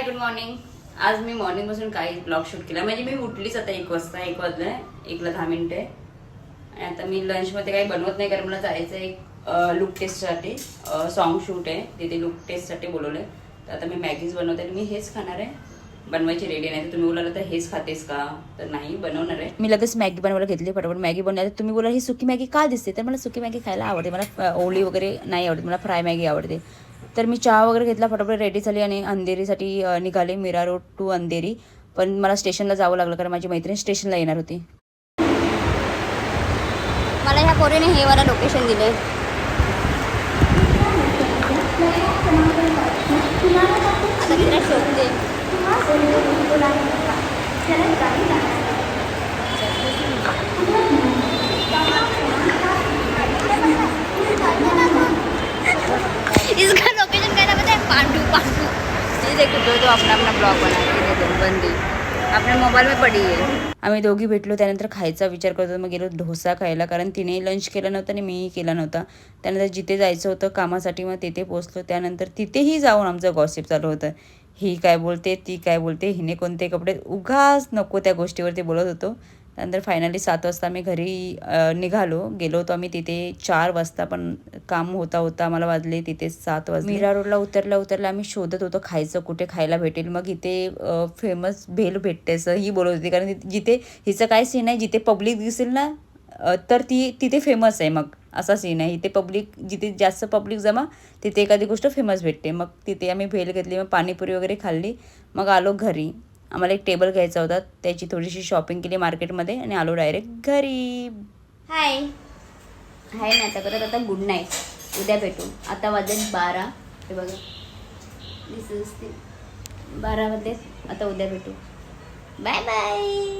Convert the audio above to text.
Hi good morning. आज मी morning पासून काही ब्लॉग शूट केला. म्हणजे मी उठलीच आता 1 वाजता. 1 वाजलंय, 1ला 10 मिनिटं आहे. आणि आता मी लंचमध्ये काही बनवत नाही कारण मला जायचं आहे लुक टेस्टसाठी. सॉन्ग शूट आहे तिथे, लुक टेस्टसाठी बोलवलंय. तर आता मी मॅगीज बनवते आणि मी हेच खाणार आहे. बनवायची रेडी नाही तर तुम्ही बोलाल तर हेच खातेस का, तर नाही बनवणार आहे. मी लगेच मॅगी बनवायला घेतली. फटाफट मॅगी बनवली. तुम्ही बोला ही सुकी मॅगी का दिसते, तर मला सुकी मॅगी खायला आवडते. मला ओली वगैरे नाही आवडते, मला फ्राय मॅगी आवडते. तर मी चहा वगैरे घेतला, फटाफट रेडी झाली आणि अंधेरीसाठी निघाले. Mira Road to Andheri. पण मला स्टेशनला जावं लागलं कारण माझी मैत्रीण स्टेशनला येणार होती. मला ह्या पोरीने हे वाला लोकेशन दिले. आता तिला शोधते. इसका लोकेशन काय नाम है? पांडू. पांडू ये देखो तो अपना अपना ब्लॉग बना रही है. बंदी आपल्या मोबाईल में पडी आहे. आम्ही दोघी भेटलो. त्यानंतर खायचा विचार करतो. मग गेलो डोसा खायला कारण तिने लंच केलं नव्हतं आणि मीही केला नव्हता. त्यानंतर जिथे जायचं होतं कामासाठी मग तिथे पोचलो. त्यानंतर तिथेही जाऊन आमचं गॉसिप चालू होतं. ही काय बोलते, ती काय बोलते, हिने कोणते कपडे, उगाच नको त्या गोष्टीवरती बोलत होतो. त्यानंतर फायनली 7 वाजता आम्ही घरी निघालो. गेलो होतो आम्ही तिथे 4 वाजता, पण काम होता आम्हाला वाजले तिथे 7 वाजले. मीरा रोडला उतरला आम्ही शोधत होतो खायचं कुठे खायला भेटेल. मग इथे फेमस भेल भेटते असं ही बोलत होती कारण जिथे हिचं काय सीन आहे, जिथे पब्लिक दिसेल ना तर ती तिथे फेमस आहे. मग असा सीन आहे. इथे पब्लिक, जिथे जास्त पब्लिक जमा तिथे एखादी गोष्ट फेमस भेटते. मग तिथे आम्ही भेल घेतली, मग पाणीपुरी वगैरे खाल्ली. मग आलो घरी. आम्हाला एक टेबल घ्यायचा होता, त्याची थोडीशी शॉपिंग केली मार्केटमध्ये आणि आलो डायरेक्ट घरी. हाय ना आता करत. आता गुड नाईट. उद्या भेटू. आता वाजले 12. हे बघा दिसते 12 वाजले. आता उद्या भेटू. Bye bye.